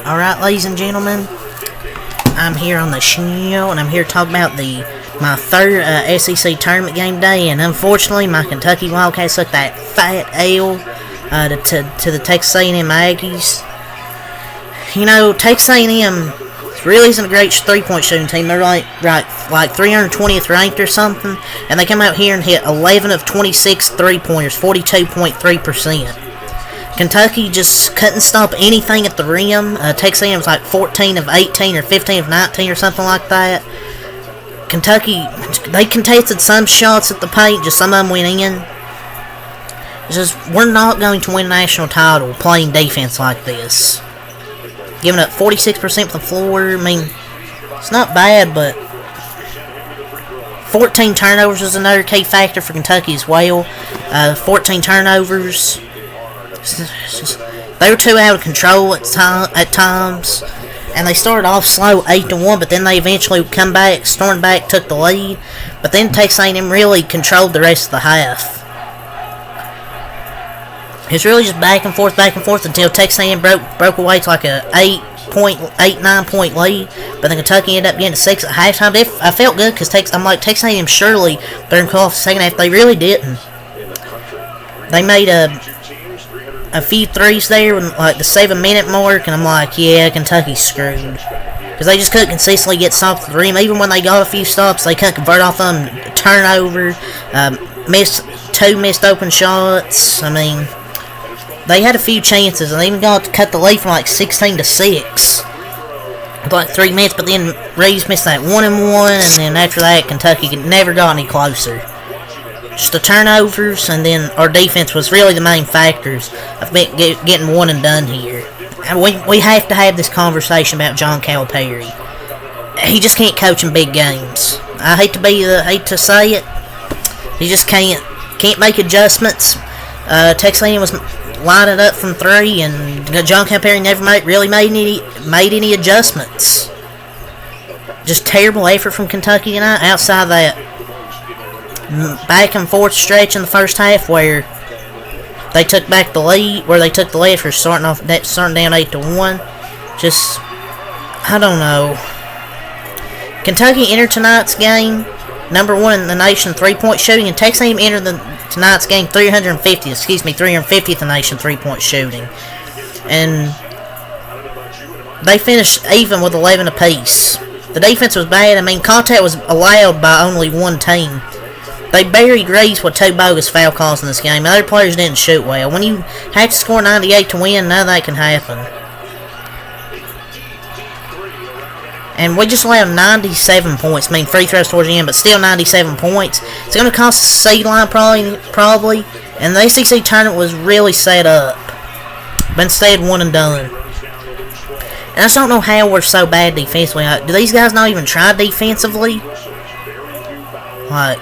Alright, ladies and gentlemen, I'm here on the show, and I'm here to talk about my third SEC tournament game day, and unfortunately, my Kentucky Wildcats took that fat L to the Texas A&M Aggies. You know, Texas A&M really isn't a great three-point shooting team. They're like 320th ranked or something, and they come out here and hit 11 of 26 three-pointers, 42.3%. Kentucky just couldn't stop anything at the rim. Texas A&M was like 14 of 18 or 15 of 19 or something like that. Kentucky, they contested some shots at the paint, just some of them went in. It's just, we're not going to win a national title playing defense like this. Giving up 46% from the floor, I mean, it's not bad, but 14 turnovers is another key factor for Kentucky as well. 14 turnovers. They were too out of control at times, and they started off slow 8-1, but then they eventually would come back, stormed back, took the lead, but then Texas A&M really controlled the rest of the half. It's really just back and forth until Texas A&M broke away to like a 9 point lead, but then Kentucky ended up getting 6 at halftime. I felt good because I'm like, Texas A&M surely they're going to call off the second half. They really didn't. They made a few threes there when like the 7-minute mark, and I'm like, yeah, Kentucky's screwed. Because they just couldn't consistently get stops at the rim. Even when they got a few stops, they couldn't convert off them. Turnover, two missed open shots. I mean, they had a few chances, and they even got to cut the lead from like 16 to 6. With like 3 minutes, but then Reeves missed that 1-and-1, and then after that, Kentucky never got any closer. Just the turnovers, and then our defense was really the main factors of getting one and done here. And we have to have this conversation about John Calipari. He just can't coach in big games. I hate to say it. He just can't make adjustments. Texas A&M was lining up from 3, and John Calipari never really made any adjustments. Just terrible effort from Kentucky tonight. Outside that back and forth stretch in the first half where they took back the lead, for starting down 8-1. Just, I don't know. Kentucky entered tonight's game number 1 in the nation 3-point shooting, and Texas A&M entered tonight's game 350th in the nation 3-point shooting, and they finished even with 11 apiece. The defense was bad. I mean, contact was allowed by only one team. They buried Reeves with 2 bogus foul calls in this game. Other players didn't shoot well. When you have to score 98 to win, none of that can happen. And we just allowed 97 points. I mean, free throws towards the end, but still 97 points. It's going to cost the seed line probably. And the ACC tournament was really set up. But instead, one and done. And I just don't know how we're so bad defensively. Do these guys not even try defensively? Like,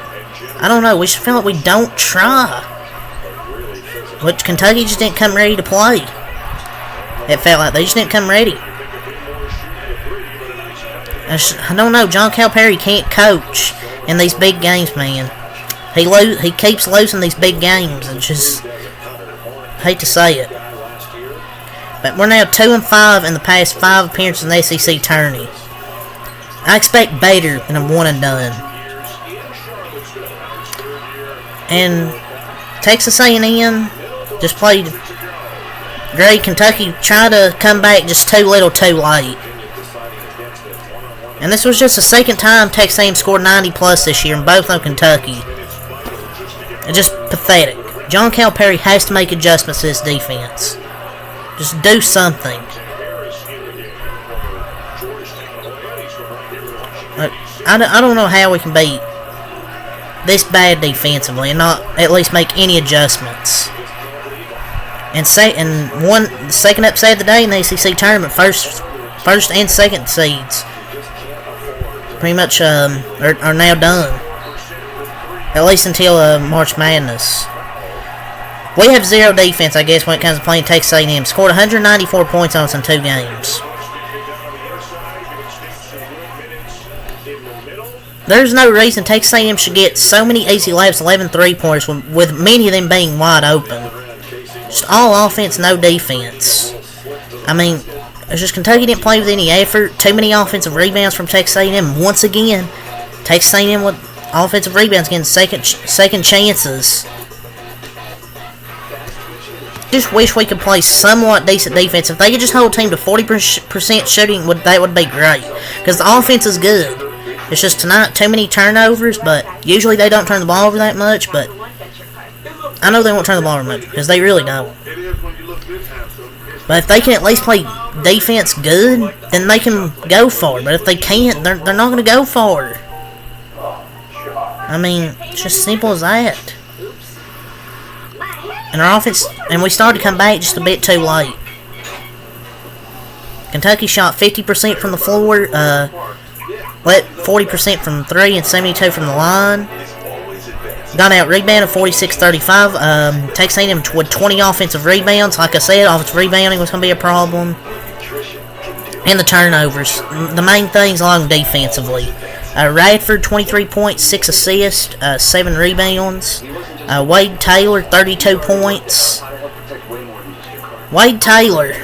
I don't know. We just feel like we don't try. Which Kentucky just didn't come ready to play. It felt like they just didn't come ready. I don't know. John Calipari can't coach in these big games, man. He keeps losing these big games. And just, I hate to say it. But we're now 2-5 in the past 5 appearances in the SEC tourney. I expect better than a one and done. And Texas A&M just played great. Kentucky tried to come back just too little too late. And this was just the second time Texas A&M scored 90 plus this year, and both on Kentucky. It's just pathetic. John Calipari has to make adjustments to his defense. Just do something. I don't know how we can beat this bad defensively and not at least make any adjustments. And the second upset of the day in the ACC tournament, first and second seeds pretty much are now done. At least until March Madness. We have zero defense, I guess, when it comes to playing Texas A&M. Scored 194 points on us in 2 games. There's no reason Texas A&M should get so many easy layups, 11 3-pointers, with many of them being wide open. Just all offense, no defense. I mean, it's just Kentucky didn't play with any effort. Too many offensive rebounds from Texas A&M. Once again, Texas A&M with offensive rebounds getting second chances. Just wish we could play somewhat decent defense. If they could just hold a team to 40% shooting, that would be great. Because the offense is good. It's just tonight too many turnovers, but usually they don't turn the ball over that much. But I know they won't turn the ball over much because they really don't. But if they can at least play defense good, then they can go far. But if they can't, they're not going to go far. I mean, it's just simple as that. And our offense, and we started to come back just a bit too late. Kentucky shot 50% from the floor, let 40% from 3 and 72 from the line. Got out rebounded 46-35. Texas A&M with 20 offensive rebounds. Like I said, offensive rebounding was going to be a problem. And the turnovers. The main things along defensively. Radford, 23 points, 6 assists, 7 rebounds. Wade Taylor, 32 points. Wade Taylor,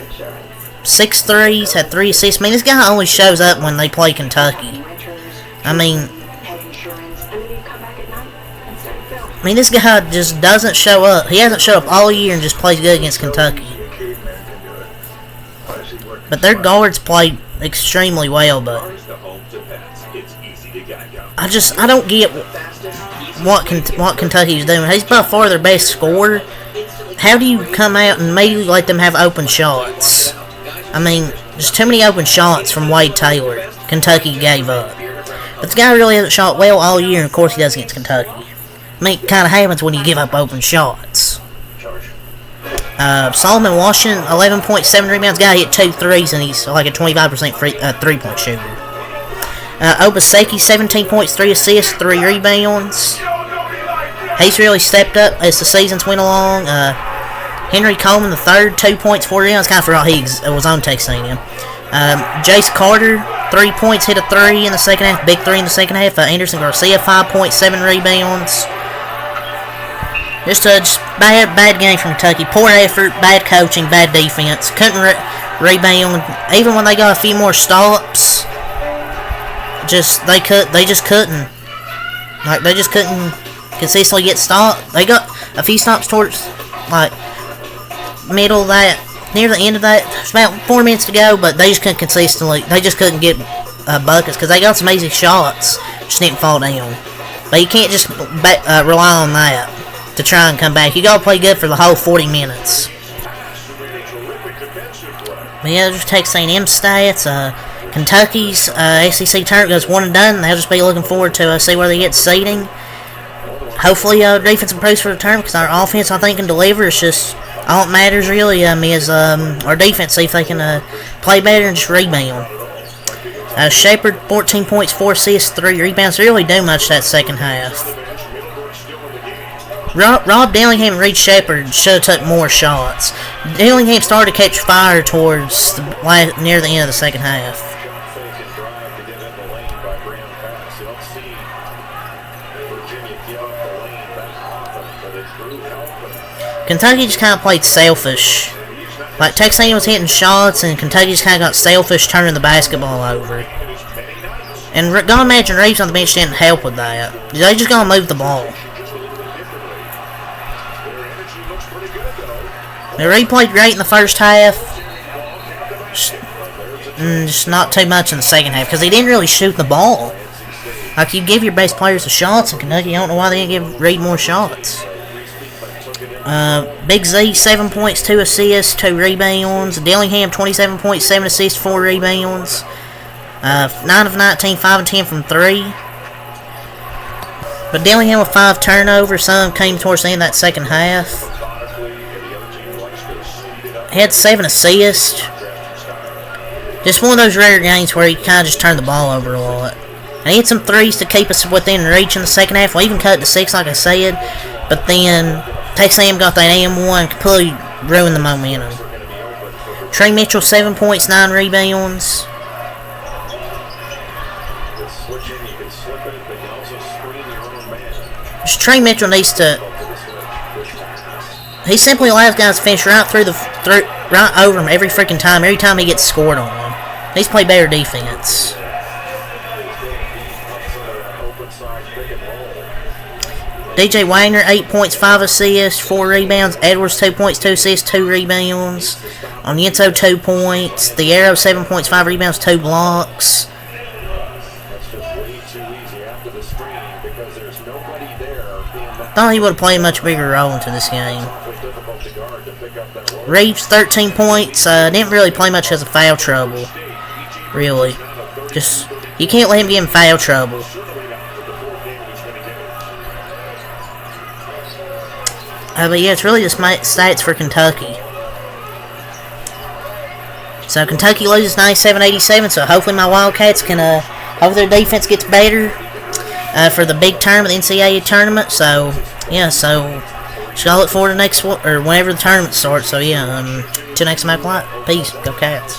6 threes, had 3 assists. I mean, this guy only shows up when they play Kentucky. I mean, this guy just doesn't show up. He hasn't showed up all year and just plays good against Kentucky. But their guards played extremely well, but I don't get what Kentucky's doing. He's by far their best scorer. How do you come out and immediately let them have open shots? I mean, there's too many open shots from Wade Taylor. Kentucky gave up. But the guy really hasn't shot well all year, and of course he does against Kentucky. I mean, it kind of happens when you give up open shots. Solomon Washington, 11.7 rebounds. Guy hit 2 threes, and he's like a 25% three-point shooter. Obaseki, 17 points, 3 assists, 3 rebounds. He's really stepped up as the seasons went along. Henry Coleman, the third, 2 points, 4 rebounds. Kind of forgot he was on Texas A&M. Jace Carter, 3 points, hit a 3 in the second half. Big 3 in the second half. Anderson Garcia, 5.7 rebounds. Just bad game from Kentucky. Poor effort, bad coaching, bad defense. Couldn't rebound. Even when they got a few more stops, they just couldn't. Like, they just couldn't consistently get stopped. They got a few stops towards, like, middle of that, near the end of that. There's about 4 minutes to go, but they just couldn't consistently. They just couldn't get buckets because they got some easy shots, just didn't fall down. But you can't just rely on that to try and come back. You gotta play good for the whole 40 minutes. But yeah, just Texas A&M stats. Kentucky's SEC tournament goes 1 and done. They'll just be looking forward to see where they get seeding. Hopefully, defense improves for the tournament because our offense, I think, can deliver. It's just all that matters really is our defense. See if they can play better and just rebound. Shepard, 14 points, 4 assists, 3 rebounds. They really do much that second half. Rob Dillingham and Reed Shepard should have took more shots. Dillingham started to catch fire towards near the end of the second half. Kentucky just kind of played selfish. Like, Texas A&M was hitting shots, and Kentucky just kind of got selfish, turning the basketball over. And gotta imagine Reeves on the bench didn't help with that. They just gonna move the ball. Reed played great in the first half. Just not too much in the second half, because he didn't really shoot the ball. Like, you give your best players the shots, and Kentucky, I don't know why they didn't give Reed more shots. Big Z, 7 points, 2 assists, 2 rebounds. Dillingham, 27 points, 7 assists, 4 rebounds. 9 of 19, 5 and 10 from 3. But Dillingham with 5 turnovers. Some of them came towards the end of that second half. He had 7 assists. Just one of those rare games where he kind of just turned the ball over a lot. And he had some threes to keep us within reach in the second half. We even cut it to 6, like I said. But then Texas A&M got that AM1, completely ruined the momentum. Trey Mitchell, 7 points, 9 rebounds. Just Trey Mitchell needs to. He simply allows guys to finish right through right over him every freaking time. Every time he gets scored on. Needs to play better defense. DJ Wagner, 8 points, 5 assists, 4 rebounds. Edwards, 2 points, 2 assists, 2 rebounds. Oniento, 2 points. The Arrow, 7 points, 5 rebounds, 2 blocks. Thought he would have played a much bigger role into this game. Reeves, 13 points. Didn't really play much as a foul trouble. Really. Just, you can't let him get in foul trouble. But yeah, it's really just my stats for Kentucky. So Kentucky loses 97-87. So hopefully my Wildcats can, hopefully their defense gets better for the big tournament, the NCAA tournament. So yeah, so should I look forward to next one or whenever the tournament starts. So yeah, till next time, peace, go Cats.